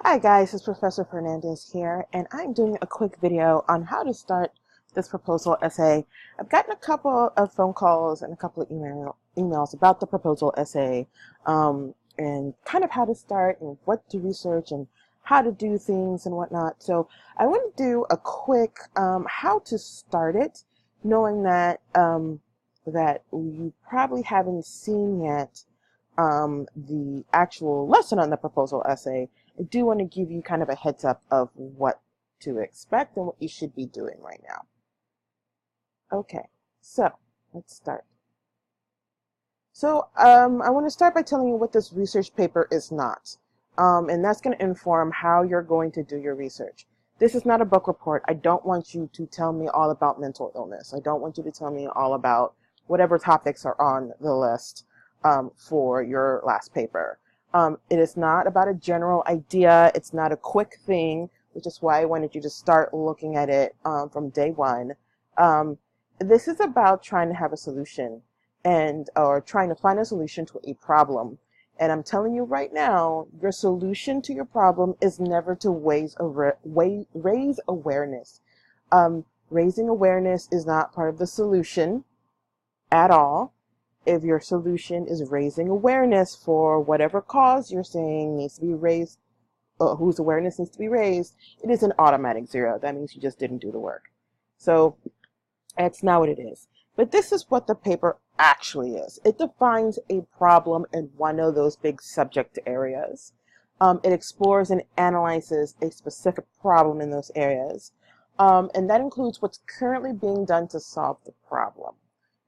Hi guys, it's Professor Fernandez here, and I'm doing a quick video on how to start this proposal essay. I've gotten a couple of phone calls and a couple of emails about the proposal essay, and kind of how to start and what to research and how to do things and whatnot. So I want to do a quick how to start it, knowing that that you probably haven't seen yet the actual lesson on the proposal essay. I do want to give you kind of a heads up of what to expect and what you should be doing right now. Okay, so let's start. So I want to start by telling you what this research paper is not. And that's going to inform how you're going to do your research. This is not a book report. I don't want you to tell me all about mental illness. I don't want you to tell me all about whatever topics are on the list for your last paper. It is not about a general idea. It's not a quick thing, which is why I wanted you to start looking at it from day one. This is about trying to have a solution or trying to find a solution to a problem. And I'm telling you right now, your solution to your problem is never to raise awareness. Raising awareness is not part of the solution at all. If your solution is raising awareness for whatever cause you're saying needs to be raised, whose awareness needs to be raised, it is an automatic 0. That means you just didn't do the work. So that's not what it is. But this is what the paper actually is. It defines a problem in one of those big subject areas. It explores and analyzes a specific problem in those areas. And that includes what's currently being done to solve the problem.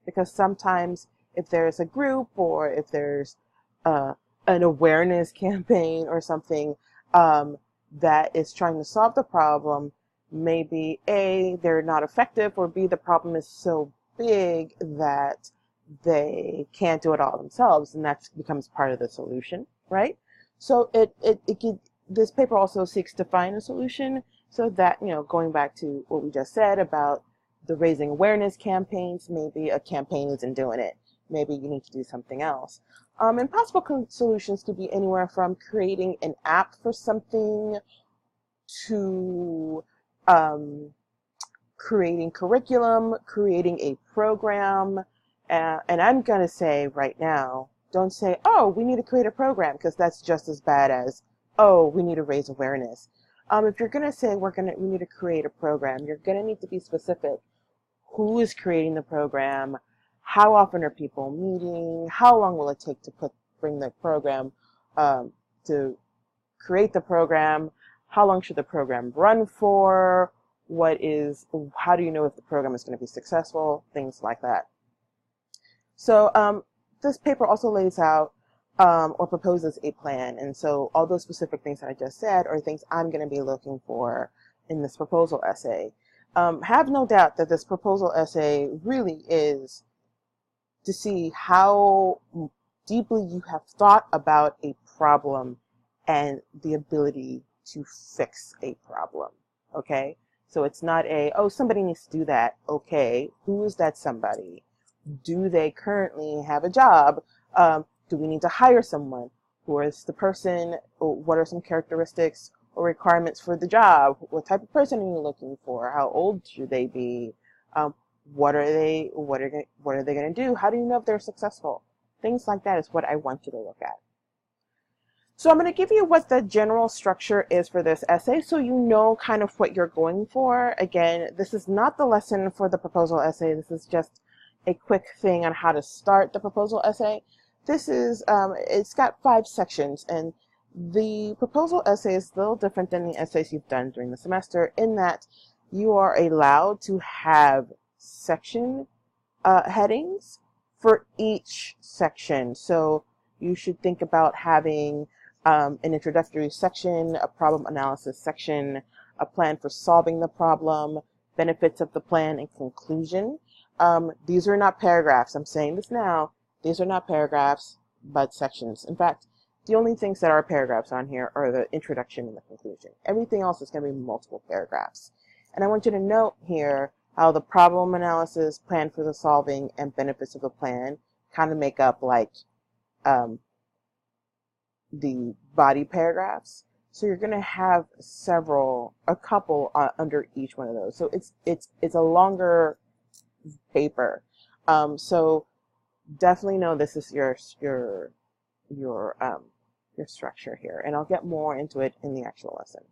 Because sometimes if there's a group or if there's an awareness campaign or something that is trying to solve the problem, maybe A, they're not effective, or B, the problem is so big that they can't do it all themselves, and that becomes part of the solution, right? So this paper also seeks to find a solution so that, going back to what we just said about the raising awareness campaigns, maybe a campaign isn't doing it. Maybe you need to do something else. And possible solutions could be anywhere from creating an app for something to creating curriculum, creating a program. And I'm going to say right now, don't say, oh, we need to create a program, because that's just as bad as, oh, we need to raise awareness. If you're going to say we need to create a program, you're going to need to be specific. Who is creating the program? How often are people meeting? How long will it take to bring the program, to create the program? How long should the program run for? How do you know if the program is going to be successful? Things like that. So this paper also lays out or proposes a plan. And so all those specific things that I just said are things I'm going to be looking for in this proposal essay. Have no doubt that this proposal essay really is to see how deeply you have thought about a problem and the ability to fix a problem. Okay? So it's not oh, somebody needs to do that. Okay, who is that somebody? Do they currently have a job? Do we need to hire someone? Who is the person? What are some characteristics or requirements for the job? What type of person are you looking for? How old should they be? What are they going to do? How do you know if they're successful? Things like that is what I want you to look at. So I'm going to give you what the general structure is for this essay so you know kind of what you're going for. Again, this is not the lesson for the proposal essay. This is just a quick thing on how to start the proposal essay. This is, it's got 5 sections, and the proposal essay is a little different than the essays you've done during the semester in that you are allowed to have section headings for each section. So you should think about having an introductory section, a problem analysis section, a plan for solving the problem, benefits of the plan, and conclusion. These are not paragraphs. I'm saying this now. These are not paragraphs, but sections. In fact, the only things that are paragraphs on here are the introduction and the conclusion. Everything else is going to be multiple paragraphs. And I want you to note here how the problem analysis, plan for the solving, and benefits of the plan kind of make up like the body paragraphs. So you're going to have a couple under each one of those. So it's a longer paper. So definitely know this is your structure here, and I'll get more into it in the actual lesson.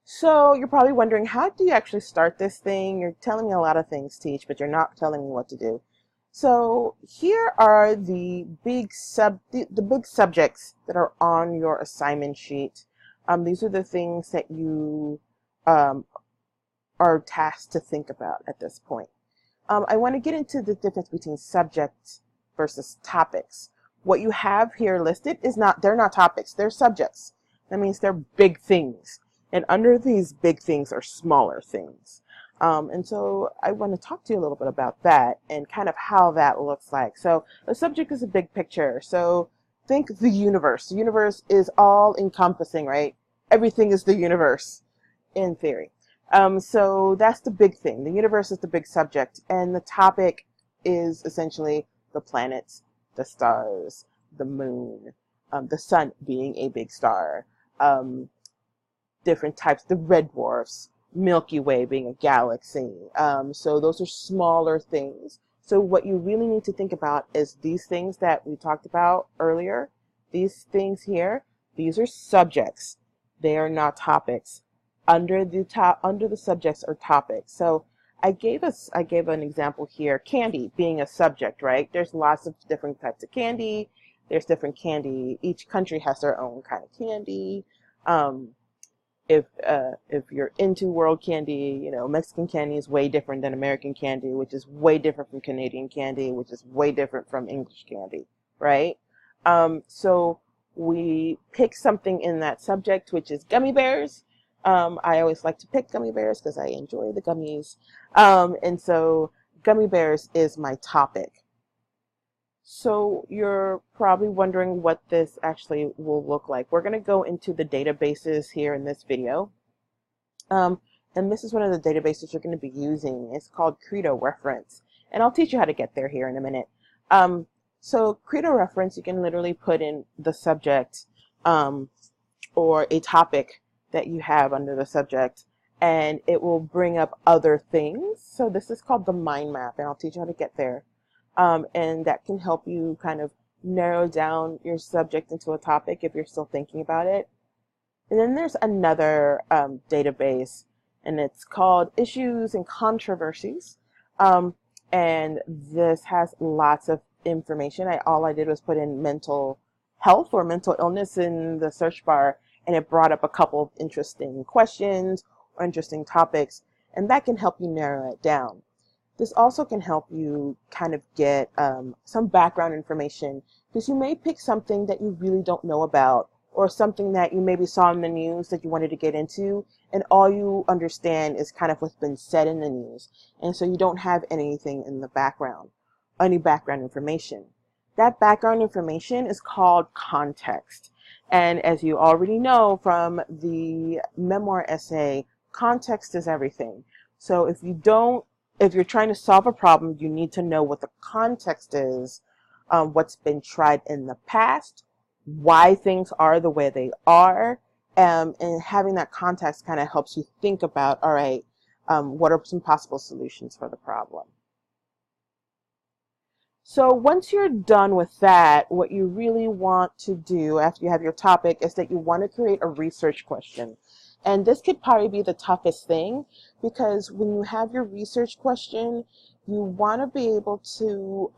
So you're probably wondering, how do you actually start this thing? You're telling me a lot of things, Teach, but you're not telling me what to do. So here are the big subjects that are on your assignment sheet. These are the things that you are tasked to think about at this point. I want to get into the difference between subjects versus topics. What you have here listed they're not topics, they're subjects. That means they're big things. And under these big things are smaller things. And so I want to talk to you a little bit about that and kind of how that looks like. So a subject is a big picture. So think the universe. The universe is all encompassing, right? Everything is the universe in theory. So that's the big thing. The universe is the big subject. And the topic is essentially the planets, the stars, the moon, the sun being a big star, different types, the red dwarfs, Milky Way being a galaxy. So those are smaller things. So what you really need to think about is these things that we talked about earlier. These things here, these are subjects. They are not topics. Under the subjects are topics. So I gave an example here, candy being a subject, right? There's lots of different types of candy. There's different candy. Each country has their own kind of candy. If you're into world candy, you know, Mexican candy is way different than American candy, which is way different from Canadian candy, which is way different from English candy, right? So we pick something in that subject, which is gummy bears. I always like to pick gummy bears because I enjoy the gummies. And so gummy bears is my topic. So you're probably wondering what this actually will look like. We're going to go into the databases here in this video. And this is one of the databases you're going to be using. It's called Credo Reference. And I'll teach you how to get there here in a minute. So Credo Reference, you can literally put in the subject or a topic that you have under the subject, and it will bring up other things. So this is called the mind map, and I'll teach you how to get there. And that can help you kind of narrow down your subject into a topic if you're still thinking about it. And then there's another database, and it's called Issues and Controversies. And this has lots of information. All I did was put in mental health or mental illness in the search bar, and it brought up a couple of interesting questions or interesting topics, and that can help you narrow it down. This also can help you kind of get some background information, because you may pick something that you really don't know about, or something that you maybe saw in the news that you wanted to get into, and all you understand is kind of what's been said in the news, and so you don't have anything in the background, any background information. That background information is called context. And as you already know from the memoir essay, context is everything. So if you're trying to solve a problem, you need to know what the context is, what's been tried in the past, why things are the way they are, and having that context kind of helps you think about, all right, what are some possible solutions for the problem? So once you're done with that, what you really want to do after you have your topic is that you want to create a research question. And this could probably be the toughest thing, because when you have your research question, you want to be able to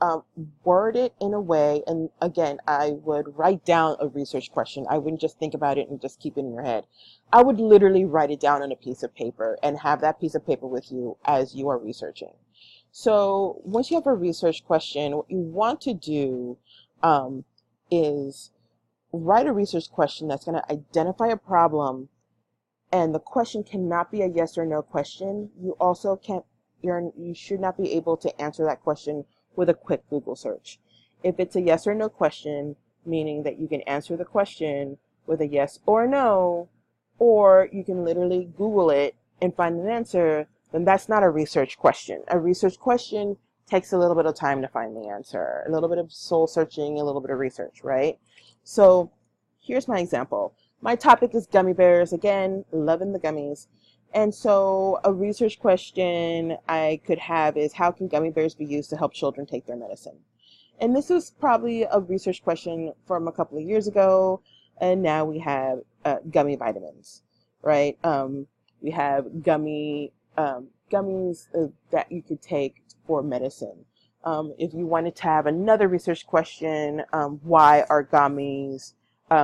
word it in a way, and again, I would write down a research question. I wouldn't just think about it and just keep it in your head. I would literally write it down on a piece of paper and have that piece of paper with you as you are researching. So once you have a research question, what you want to do is write a research question that's going to identify a problem, and the question cannot be a yes or no question. You also you should not be able to answer that question with a quick Google search. If it's a yes or no question, meaning that you can answer the question with a yes or no, or you can literally Google it and find an answer, then that's not a research question. A research question takes a little bit of time to find the answer, a little bit of soul searching, a little bit of research, right? So here's my example. My topic is gummy bears. Again, loving the gummies. And so a research question I could have is, how can gummy bears be used to help children take their medicine? And this was probably a research question from a couple of years ago, and now we have gummy vitamins, right? We have gummies that you could take for medicine. If you wanted to have another research question, why are gummies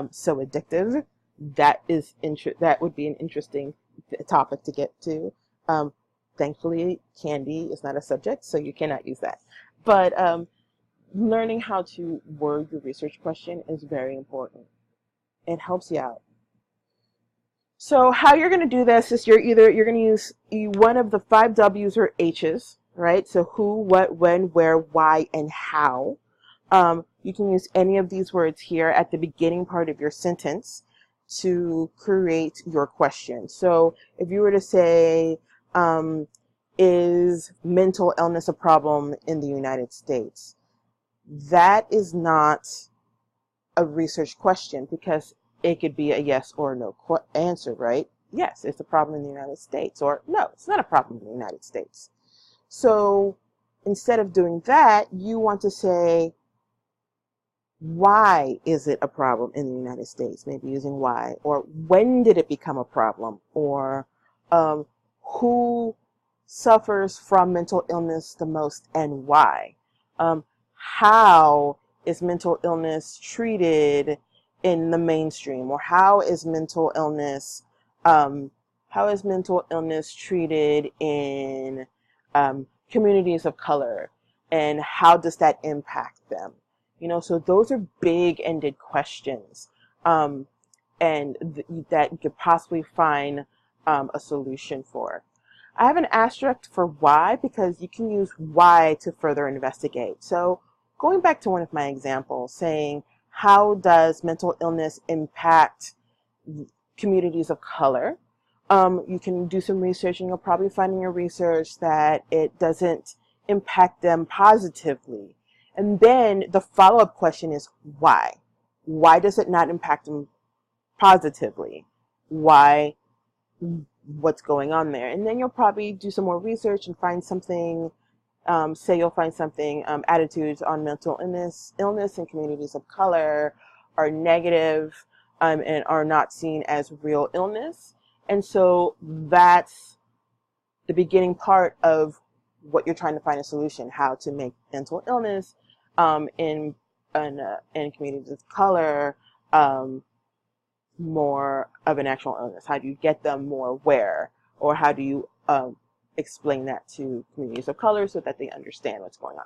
so addictive? That would be an interesting topic to get to. Thankfully, candy is not a subject, so you cannot use that. But learning how to word your research question is very important. It helps you out. So how you're going to do this is you're going to use one of the 5 W's or H's, right? So who, what, when, where, why, and how. You can use any of these words here at the beginning part of your sentence to create your question. So if you were to say, is mental illness a problem in the United States? That is not a research question, because it could be a yes or no answer, right? Yes, it's a problem in the United States, or no, it's not a problem in the United States. So instead of doing that, you want to say, why is it a problem in the United States? Maybe using why, or when did it become a problem, or who suffers from mental illness the most and why? How is mental illness treated in the mainstream, or how is mental illness treated in communities of color, and how does that impact them? You know, so those are big-ended questions, and that you could possibly find a solution for. I have an asterisk for why, because you can use why to further investigate. So going back to one of my examples, saying, how does mental illness impact communities of color? You can do some research, and you'll probably find in your research that it doesn't impact them positively. And then the follow-up question is why? Why does it not impact them positively? Why? What's going on there? And then you'll probably do some more research and find something. Say you'll find something, attitudes on mental illness in communities of color are negative and are not seen as real illness. And so that's the beginning part of what you're trying to find a solution, how to make mental illness in communities of color more of an actual illness. How do you get them more aware, or how do you explain that to communities of color so that they understand what's going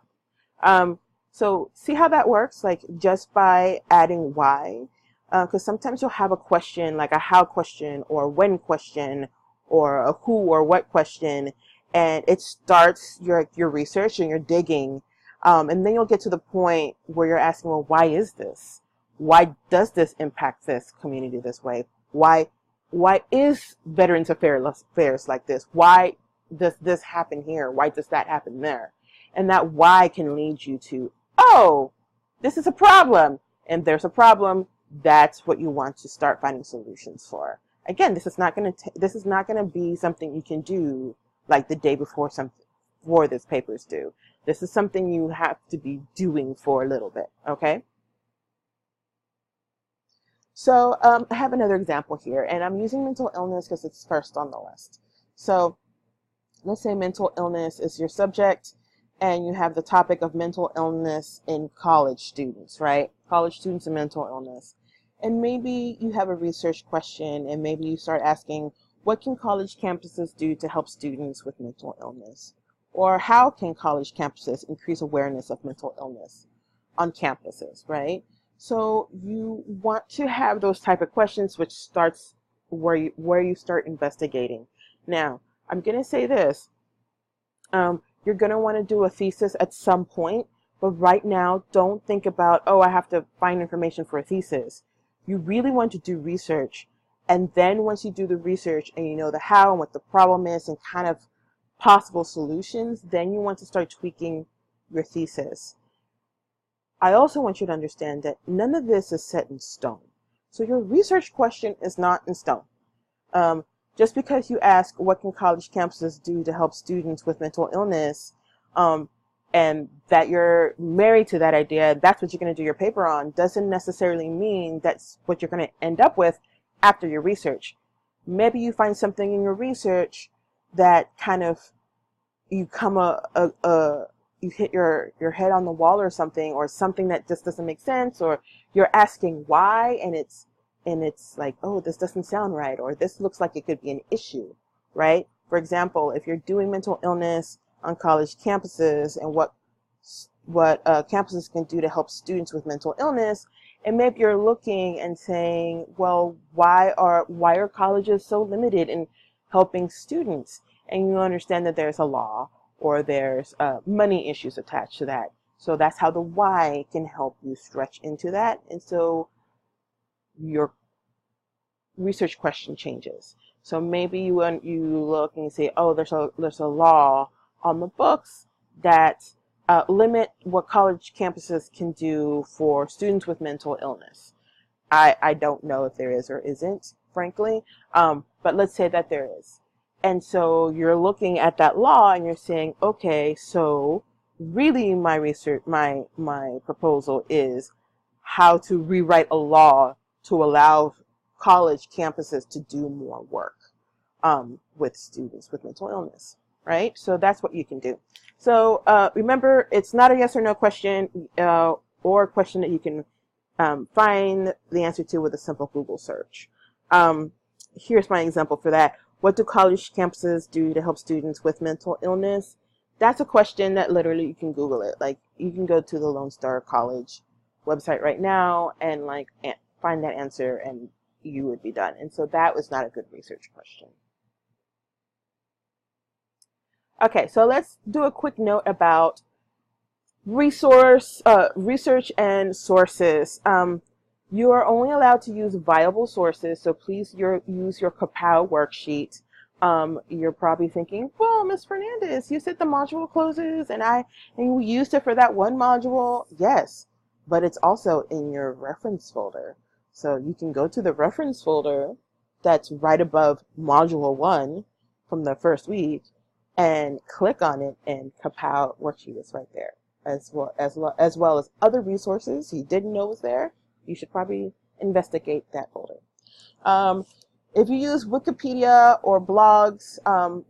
on? So see how that works, like just by adding why, because sometimes you'll have a question like a how question or when question or a who or what question, and it starts your research and your digging, and then you'll get to the point where you're asking, well, why is this? Why does this impact this community this way? Why is Veterans Affairs like this? Why does this happen here? Why does that happen there? And that why can lead you to, oh, this is a problem. And there's a problem. That's what you want to start finding solutions for. Again, this is not going to be something you can do like the day before this paper is due. This is something you have to be doing for a little bit, okay? So I have another example here, and I'm using mental illness because it's first on the list. So let's say mental illness is your subject, and you have the topic of mental illness in college students, right? College students and mental illness. And maybe you have a research question, and maybe you start asking, what can college campuses do to help students with mental illness? Or how can college campuses increase awareness of mental illness on campuses, right? So you want to have those type of questions, which starts where you start investigating. Now, I'm going to say this. You're going to want to do a thesis at some point, but right now, don't think about, oh, I have to find information for a thesis. You really want to do research. And then once you do the research and you know the how and what the problem is and kind of possible solutions, then you want to start tweaking your thesis. I also want you to understand that none of this is set in stone. So your research question is not in stone. Just because you ask what can college campuses do to help students with mental illness, and that you're married to that idea, that's what you're going to do your paper on, doesn't necessarily mean that's what you're going to end up with after your research. Maybe you find something in your research that kind of, you come you hit your head on the wall or something that just doesn't make sense, or you're asking why, and it's like, oh, this doesn't sound right, or this looks like it could be an issue, right? For example, if you're doing mental illness on college campuses and what campuses can do to help students with mental illness, and maybe you're looking and saying, well, why are colleges so limited in helping students? And you understand that there's a law, or there's money issues attached to that. So that's how the why can help you stretch into that. And so your research question changes. So maybe you look and you say, oh, there's a law on the books that limit what college campuses can do for students with mental illness. I don't know if there is or isn't, frankly, but let's say that there is. And so you're looking at that law and you're saying, okay, so really my research, my proposal is how to rewrite a law to allow college campuses to do more work with students with mental illness, right? So that's what you can do. So remember, it's not a yes or no question or a question that you can find the answer to with a simple Google search. Here's my example for that. What do college campuses do to help students with mental illness? That's a question that literally you can Google it. Like, you can go to the Lone Star College website right now and find that answer, and you would be done. And so that was not a good research question. Okay, so let's do a quick note about research and sources. You are only allowed to use viable sources, so please use your Kapow worksheet. You're probably thinking, well, Ms. Fernandez, you said the module closes and you used it for that one module. Yes, but it's also in your reference folder. So you can go to the reference folder that's right above module 1 from the first week and click on it, and Kapow worksheet is right there, as well as other resources you didn't know was there. You should probably investigate that folder. If you use Wikipedia or blogs,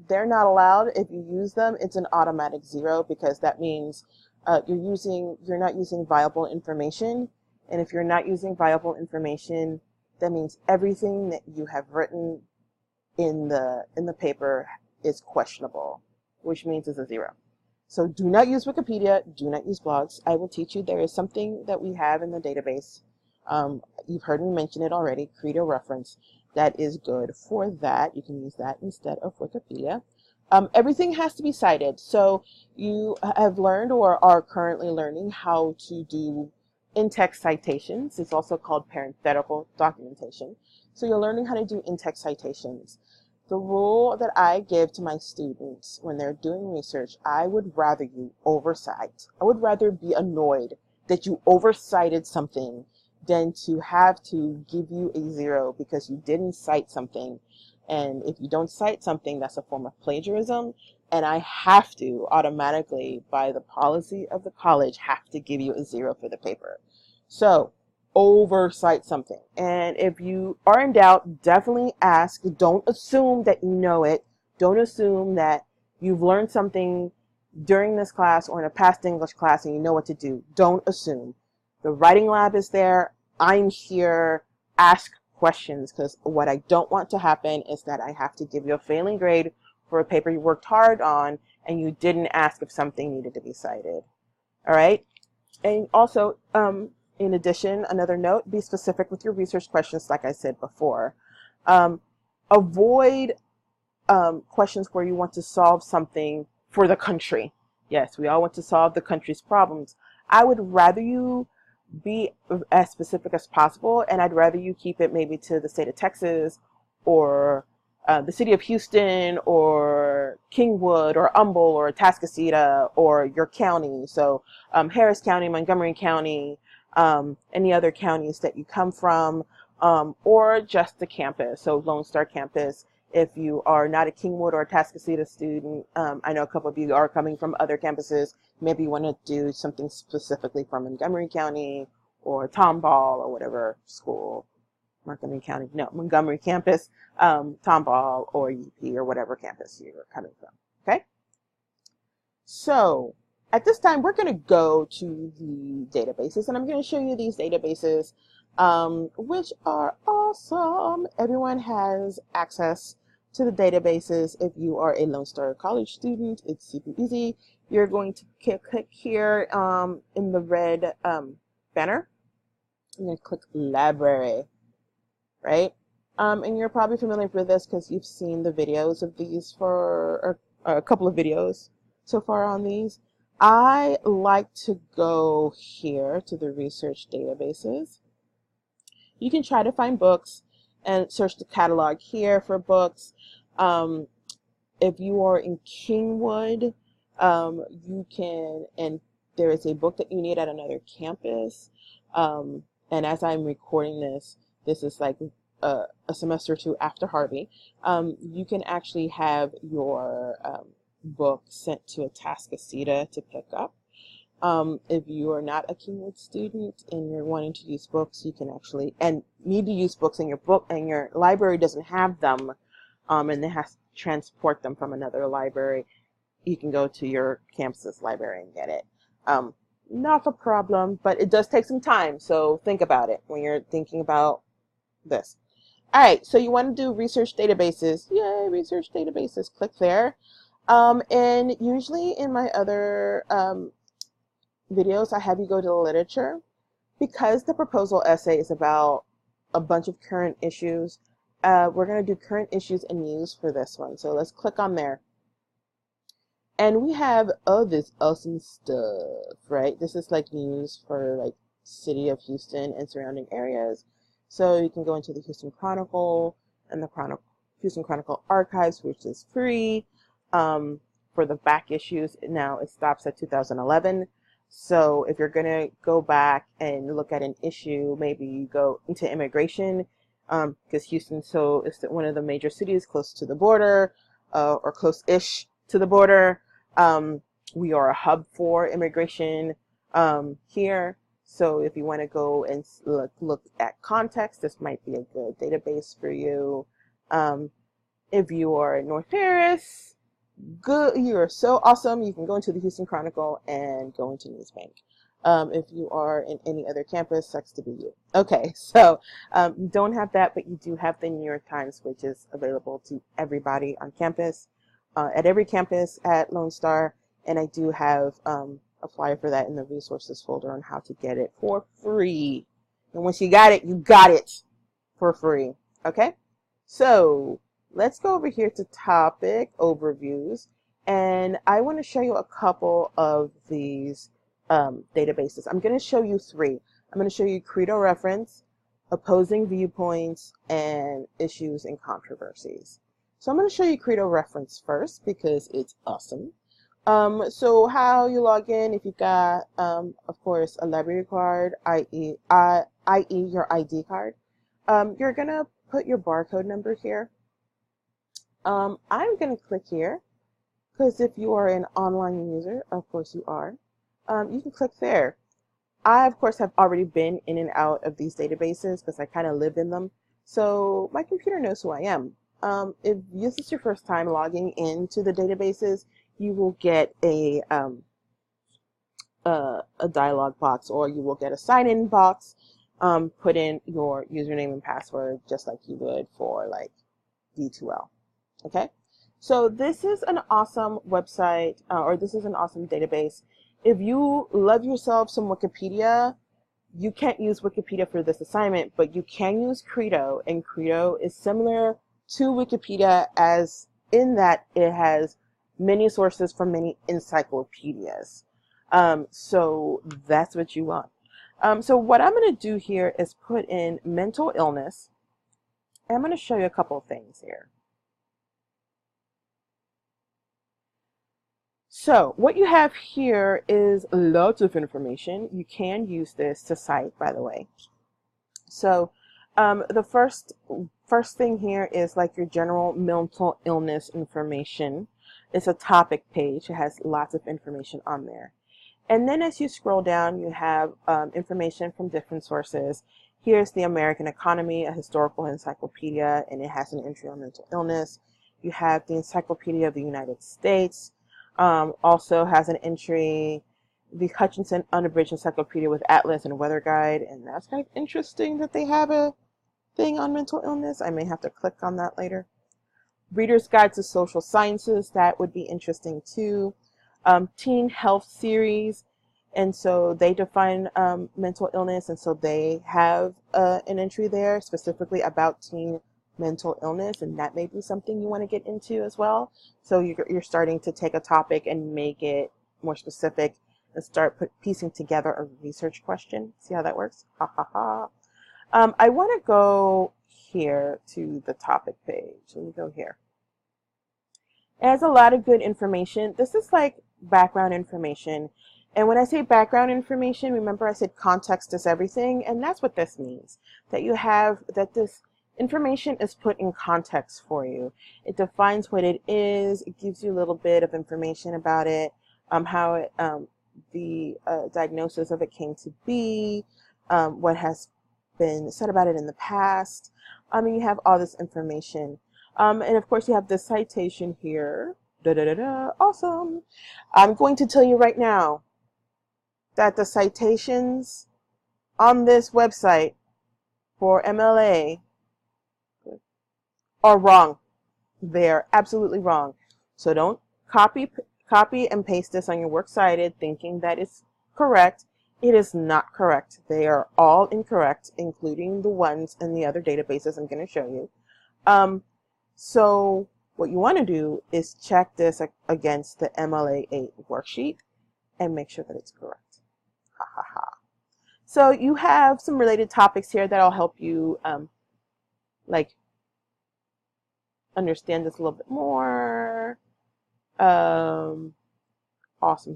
they're not allowed. If you use them, it's an automatic 0, because that means you're not using viable information. And if you're not using viable information, that means everything that you have written in the paper is questionable, which means it's a 0. So do not use Wikipedia, do not use blogs. I will teach you there is something that we have in the database. You've heard me mention it already, Credo Reference. That is good for that. You can use that instead of Wikipedia. Everything has to be cited. So you have learned or are currently learning how to do in-text citations. It's also called parenthetical documentation. So you're learning how to do in-text citations. The rule that I give to my students when they're doing research, I would rather you oversight. I would rather be annoyed that you oversighted something than to have to give you a 0 because you didn't cite something. And if you don't cite something, that's a form of plagiarism. And I have to automatically, by the policy of the college, have to give you a 0 for the paper. So oversight something. And if you are in doubt, definitely ask. Don't assume that you know it. Don't assume that you've learned something during this class or in a past English class and you know what to do. Don't assume. The writing lab is there. I'm here. Ask questions, because what I don't want to happen is that I have to give you a failing grade for a paper you worked hard on and you didn't ask if something needed to be cited. All right? And also, in addition, another note, be specific with your research questions, like I said before. Avoid questions where you want to solve something for the country. Yes, we all want to solve the country's problems. I would rather you be as specific as possible, and I'd rather you keep it maybe to the state of Texas or the city of Houston or Kingwood or Humble or Atascocita or your county. So Harris County, Montgomery County, any other counties that you come from, or just the campus, so Lone Star campus. If you are not a Kingwood or a Atascocita student, I know a couple of you are coming from other campuses. Maybe you want to do something specifically from Montgomery County or Tomball or whatever school. Montgomery County, no, Montgomery campus, Tomball or UP or whatever campus you're coming from. Okay? So at this time, we're going to go to the databases, and I'm going to show you these databases, which are awesome. Everyone has access to the databases. If you are a Lone Star College student, it's super easy. You're going to click here in the red banner. I'm going to click Library, right? And you're probably familiar with this because you've seen the videos of these for a couple of videos so far on these. I like to go here to the research databases. You can try to find books and search the catalog here for books. If you are in Kingwood, you can, and there is a book that you need at another campus. And as I'm recording this is like a semester or two after Harvey. You can actually have your book sent to Atascocita to pick up. If you are not a Kingwood student and you're wanting to use books, you can actually, and need to use books in your book, and your library doesn't have them, and they have to transport them from another library, you can go to your campus's library and get it. Not a problem, but it does take some time, so think about it when you're thinking about this. All right, so you want to do research databases. Yay, research databases. Click there. And usually in my other videos, I have you go to the literature. Because the proposal essay is about a bunch of current issues, we're going to do current issues and news for this one. So let's click on there. And we have all this awesome stuff, right? This is like news for like city of Houston and surrounding areas. So you can go into the Houston Chronicle and the Houston Chronicle Archives, which is free. For the back issues, now it stops at 2011. So if you're going to go back and look at an issue, maybe you go into immigration, because Houston is one of the major cities close to the border, or close-ish to the border. We are a hub for immigration here. So if you want to go and look at context, this might be a good database for you. If you are in North Paris, good, you are so awesome. You can go into the Houston Chronicle and go into Newsbank. If you are in any other campus, sucks to be you. Okay, so you don't have that, but you do have the New York Times, which is available to everybody on campus, at every campus at Lone Star. And I do have a flyer for that in the resources folder on how to get it for free. And once you got it for free. Okay, so let's go over here to topic overviews, and I want to show you a couple of these databases. I'm going to show you three. I'm going to show you Credo Reference, Opposing Viewpoints, and Issues and Controversies. So I'm going to show you Credo Reference first because it's awesome. So how you log in, if you've got, of course, a library card, i.e. your ID card, you're going to put your barcode number here. I'm going to click here because if you are an online user, of course you are, you can click there. I, of course, have already been in and out of these databases because I kind of live in them. So my computer knows who I am. If this is your first time logging into the databases, you will get a dialog box, or you will get a sign-in box. Put in your username and password just like you would for like D2L. Okay, so this is an awesome website, or this is an awesome database. If you love yourself some Wikipedia, you can't use Wikipedia for this assignment, but you can use Credo, and Credo is similar to Wikipedia as in that it has many sources from many encyclopedias. So that's what you want. So what I'm going to do here is put in mental illness, and I'm going to show you a couple of things here. So what you have here is lots of information. You can use this to cite, by the way. So The first thing here is like your general mental illness information. It's a topic page. It has lots of information on there. And then as you scroll down, you have information from different sources. Here's the American Economy, a historical encyclopedia, and it has an entry on mental illness. You have the Encyclopedia of the United States, also has an entry, the Hutchinson Unabridged Encyclopedia with Atlas and Weather Guide, and that's kind of interesting that they have a thing on mental illness. I may have to click on that later. Reader's Guide to Social Sciences, that would be interesting too. Teen Health Series, and so they define mental illness, and so they have an entry there specifically about teen mental illness, and that may be something you want to get into as well. So you're starting to take a topic and make it more specific and start piecing together a research question. See how that works? Ha ha ha. I want to go here to the topic page. Let me go here. It has a lot of good information. This is like background information. And when I say background information, remember I said context is everything, and that's what this means. That this information is put in context for you. It defines what it is. It gives you a little bit of information about it, how it, the diagnosis of it came to be, what has been said about it in the past. You have all this information. And of course you have this citation here. Awesome. I'm going to tell you right now that the citations on this website for MLA are wrong. They're absolutely wrong. So don't copy and paste this on your works cited thinking that it's correct. It is not correct. They are all incorrect, including the ones in the other databases I'm going to show you. So what you want to do is check this against the MLA 8 worksheet and make sure that it's correct. Ha ha ha. So you have some related topics here that'll help you like understand this a little bit more. Awesome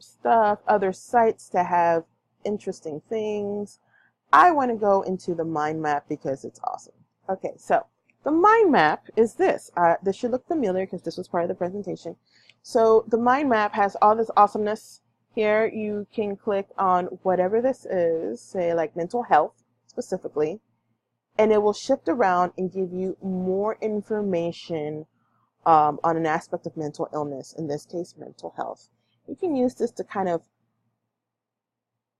stuff. Other sites that have interesting things. I want to go into the mind map because it's awesome. Okay, so the mind map is this. This should look familiar because this was part of the presentation. So the mind map has all this awesomeness here. You can click on whatever this is, say like mental health specifically, and it will shift around and give you more information on an aspect of mental illness, in this case mental health. You can use this to kind of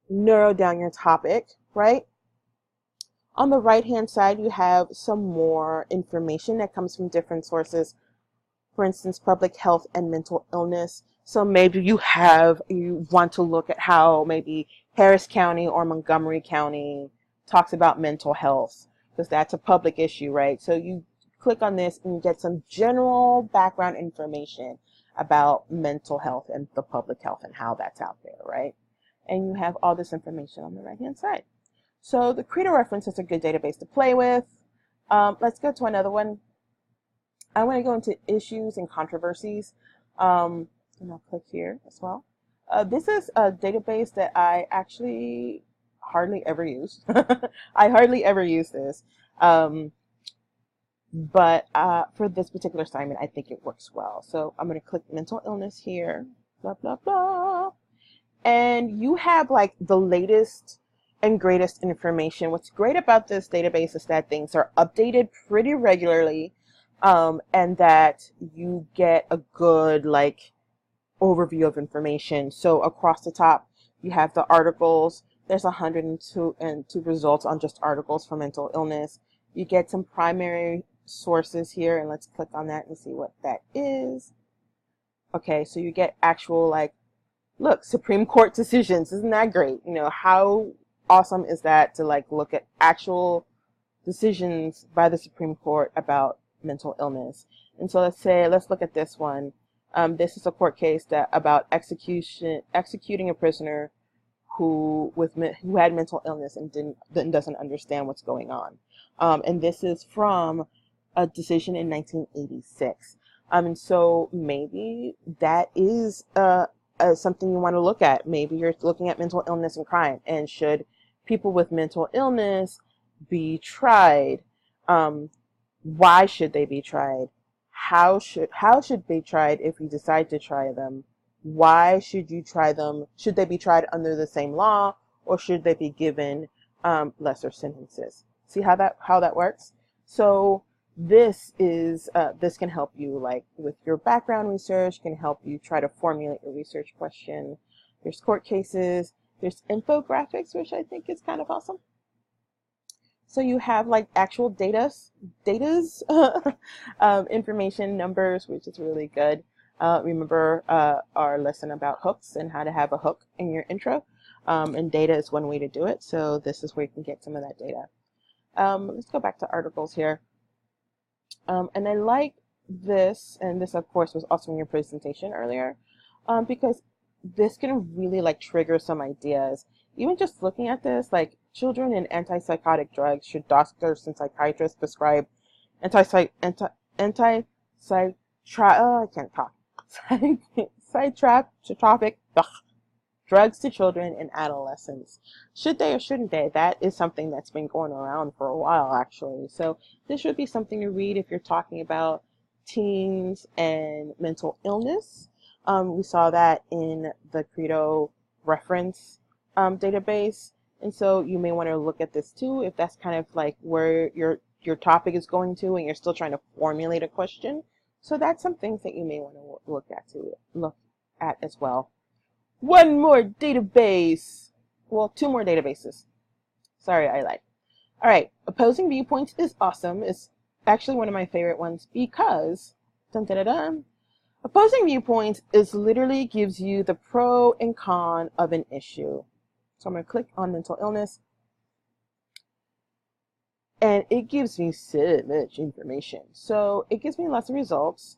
narrow down your topic, right? On the right hand side you have some more information that comes from different sources. For instance, public health and mental illness. So maybe you want to look at how maybe Harris County or Montgomery County talks about mental health, because that's a public issue, right? So you click on this and you get some general background information about mental health and the public health and how that's out there, right? And you have all this information on the right hand side. So the Credo reference is a good database to play with. Let's go to another one. I want to go into issues and controversies. And I'll click here as well. This is a database that I actually hardly ever use. I hardly ever use this. But for this particular assignment, I think it works well. So I'm going to click mental illness here. Blah, blah, blah. And you have like the latest and greatest information. What's great about this database is that things are updated pretty regularly, and that you get a good like overview of information. So across the top you have the articles. There's 102 results on just articles for mental illness. You get some primary sources here, and let's click on that and see what that is. Okay, so you get actual like, look, Supreme Court decisions. Isn't that great? You know, how awesome is that to like look at actual decisions by the Supreme Court about mental illness? And so let's look at this one. This is a court case about executing a prisoner who had mental illness and doesn't understand what's going on. And this is from a decision in 1986. And so maybe that is something you want to look at. Maybe you're looking at mental illness and crime, and should people with mental illness be tried? Why should they be tried? How should they be tried if you decide to try them? Why should you try them? Should they be tried under the same law, or should they be given lesser sentences? See how that works? So this can help you, like, with your background research, can help you try to formulate your research question. There's court cases, there's infographics, which I think is kind of awesome. So you have like actual data's information, numbers, which is really good. Remember our lesson about hooks and how to have a hook in your intro. And data is one way to do it. So this is where you can get some of that data. Let's go back to articles here. And I like this, and this of course was also in your presentation earlier, because this can really like trigger some ideas. Even just looking at this, like, children in antipsychotic drugs, should doctors and psychiatrists prescribe I can't talk. Psychotropic drugs to children and adolescents? Should they or shouldn't they? That is something that's been going around for a while, actually. So this should be something to read if you're talking about teens and mental illness. We saw that in the Credo reference database, and so you may want to look at this too if that's kind of like where your topic is going to, and you're still trying to formulate a question. So that's some things that you may want to look at as well. One more database. Well, two more databases. Sorry, I lied. All right, opposing viewpoints is awesome. It's actually one of my favorite ones because opposing viewpoints is literally gives you the pro and con of an issue. So I'm going to click on mental illness, and it gives me so much information. So it gives me lots of results.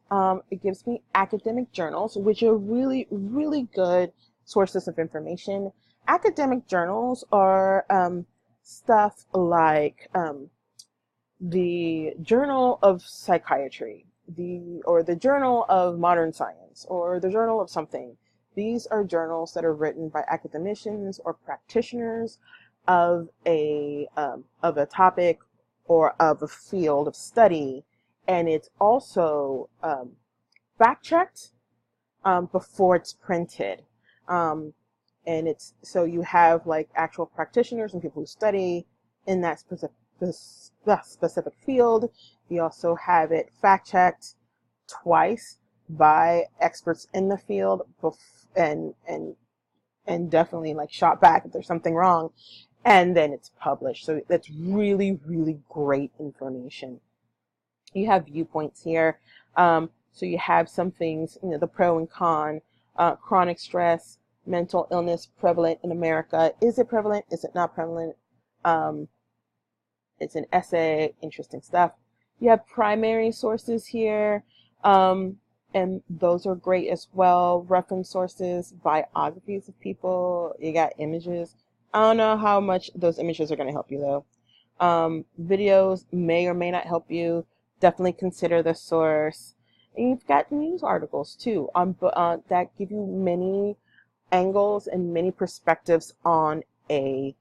It gives me academic journals, which are really, really good sources of information. Academic journals are stuff like the Journal of Psychiatry, or the Journal of Modern Science, or the Journal of something. These are journals that are written by academicians or practitioners of a topic or of a field of study, and it's also fact-checked before it's printed. And it's so you have like actual practitioners and people who study in that specific field. You also have it fact-checked twice by experts in the field, and definitely like shot back if there's something wrong, and then it's published. So that's really, really great information. You have viewpoints here. So you have some things, the pro and con, chronic stress, mental illness prevalent in America. Is it prevalent? Is it not prevalent? It's an essay, interesting stuff. You have primary sources here, and those are great as well. Reference sources, biographies of people. You got images. I don't know how much those images are going to help you though. Videos may or may not help you. Definitely consider the source. And you've got news articles too that give you many angles and many perspectives on a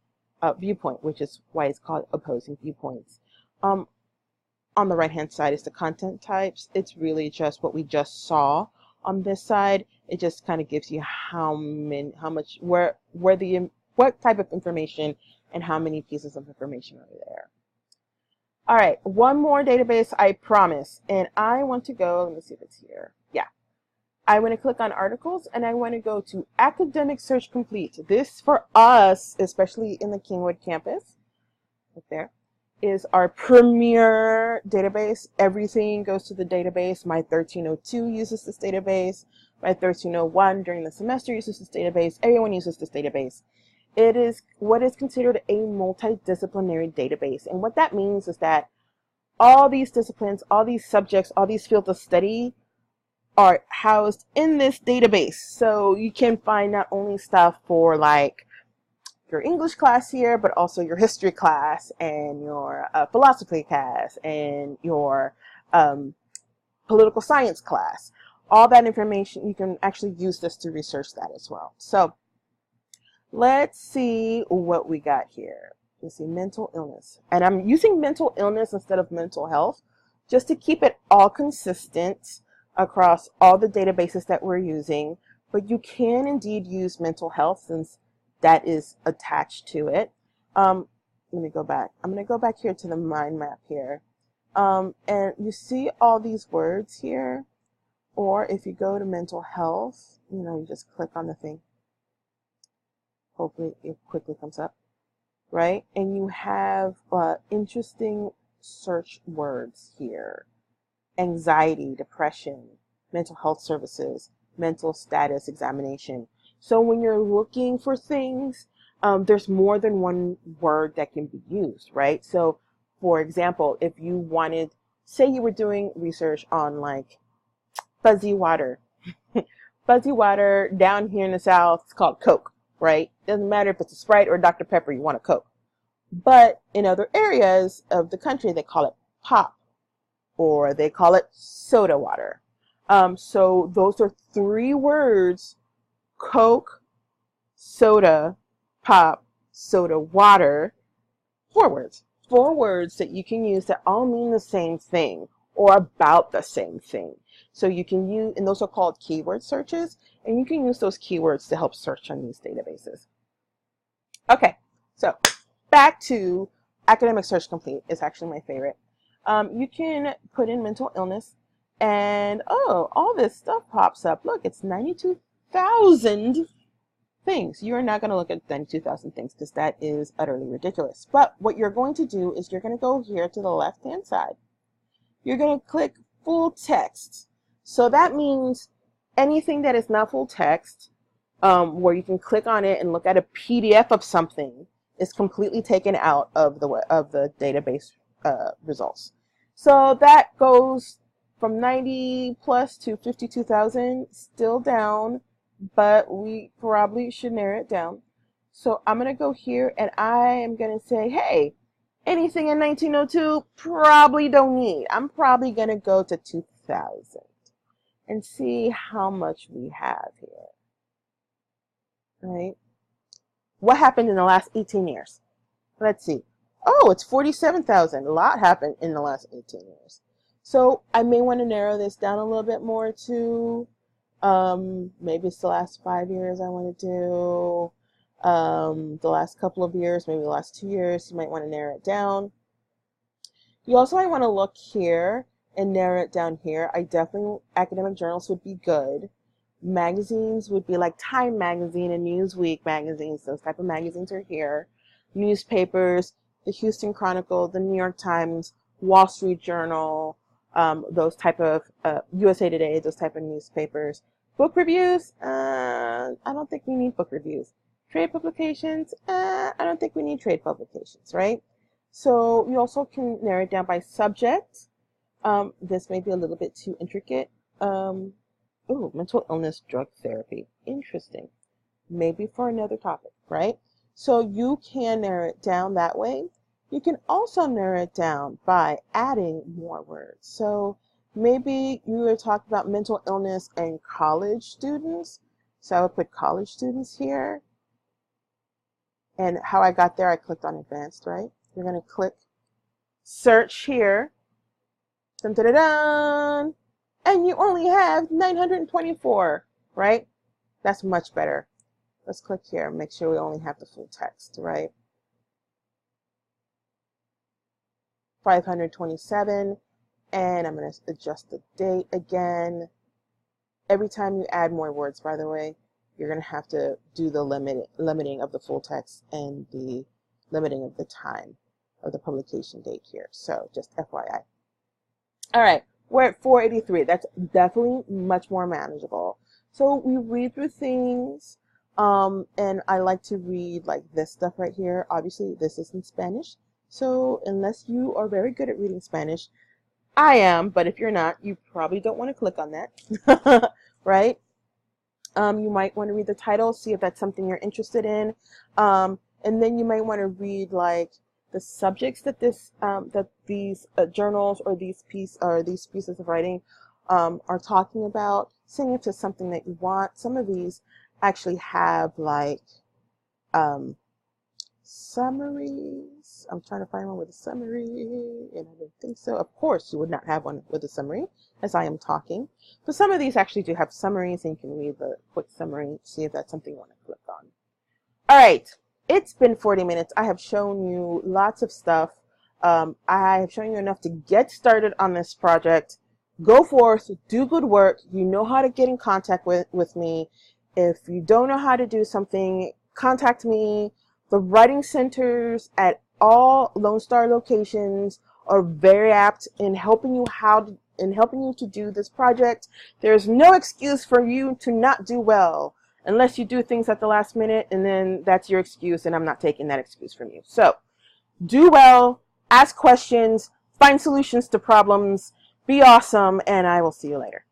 viewpoint, which is why it's called opposing viewpoints. On the right hand side is the content types. It's really just what we just saw on this side. It just kind of gives you what type of information and how many pieces of information are there. All right, one more database, I promise. And I want to go, let me see if it's here. Yeah. I want to click on articles, and I want to go to Academic Search Complete. This, for us, especially in the Kingwood campus, right there, is our premier database. Everything goes to the database. My 1302 uses this database. My 1301 during the semester uses this database. Everyone uses this database. It is what is considered a multidisciplinary database. And what that means is that all these disciplines, all these subjects, all these fields of study are housed in this database. So you can find not only stuff for like your English class here, but also your history class and your philosophy class and your political science class. All that information, you can actually use this to research that as well. So let's see what we got here. let's see, mental illness. And I'm using mental illness instead of mental health just to keep it all consistent across all the databases that we're using. But you can indeed use mental health since that is attached to it. Let me go back. I'm going to go back here to the mind map here. And you see all these words here. Or if you go to mental health, you just click on the thing. Hopefully it quickly comes up, right? And you have interesting search words here. Anxiety, depression, mental health services, mental status examination. So when you're looking for things, there's more than one word that can be used, right? So for example, if you wanted, say you were doing research on like fuzzy water. Fuzzy water down here in the South, it's called Coke, right? Doesn't matter if it's a Sprite or Dr. Pepper, you want a Coke. But in other areas of the country, they call it pop, or they call it soda water. So those are three words: Coke, soda, pop, soda water. Four words. Four words that you can use that all mean the same thing or about the same thing. So you can use, and those are called keyword searches, and you can use those keywords to help search on these databases. Okay, so back to Academic Search Complete is actually my favorite. You can put in mental illness, and all this stuff pops up. Look, it's 92,000 things. You're not going to look at 92,000 things because that is utterly ridiculous. But what you're going to do is you're going to go here to the left-hand side. You're going to click full text. So that means anything that is not full text, where you can click on it and look at a PDF of something, is completely taken out of the database results. So that goes from 90 plus to 52,000, still down, but we probably should narrow it down. So I'm going to go here and I am going to say, hey, anything in 1902, probably don't need. I'm probably going to go to 2000 and see how much we have here. Right? What happened in the last 18 years? Let's see. Oh, it's 47,000. A lot happened in the last 18 years. So I may want to narrow this down a little bit more to maybe it's the last 5 years I want to do. The last couple of years, maybe the last 2 years, you might want to narrow it down. You also might want to look here and narrow it down here. Academic journals would be good. Magazines would be like Time Magazine and Newsweek magazines. Those type of magazines are here. Newspapers, the Houston Chronicle, the New York Times, Wall Street Journal, those type of USA Today, those type of newspapers. Book reviews, I don't think we need book reviews. Trade publications, I don't think we need trade publications, right? So you also can narrow it down by subject. This may be a little bit too intricate. Mental illness drug therapy. Interesting. Maybe for another topic, right? So you can narrow it down that way. You can also narrow it down by adding more words. So maybe you were talking about mental illness and college students. So I would put college students here. And how I got there, I clicked on advanced, right? You're going to click search here. Dun, dun, dun, dun. And you only have 924, right? That's much better. Let's click here and make sure we only have the full text, right? 527, and I'm going to adjust the date again. Every time you add more words, by the way, you're going to have to do the limiting of the full text and the limiting of the time of the publication date here. So just FYI. All right, we're at 483. That's definitely much more manageable. So we read through things, and I like to read like this stuff right here. Obviously, this is in Spanish. So unless you are very good at reading Spanish, I am, but if you're not, you probably don't want to click on that, right? You might want to read the title, see if that's something you're interested in, and then you might want to read like the subjects that these journals or these pieces of writing are talking about. Seeing if it's something that you want. Some of these actually have like summaries. I'm trying to find one with a summary, and I don't think so. Of course, you would not have one with a summary as I am talking. But some of these actually do have summaries, and you can read the quick summary, see if that's something you want to click on. All right, it's been 40 minutes. I have shown you lots of stuff. I have shown you enough to get started on this project. Go forth, do good work. You know how to get in contact with me. If you don't know how to do something, contact me. The writing centers at all Lone Star locations are very apt in helping you to do this project. There's no excuse for you to not do well unless you do things at the last minute, and then that's your excuse, and I'm not taking that excuse from you. So do well, ask questions, find solutions to problems, be awesome, and I will see you later.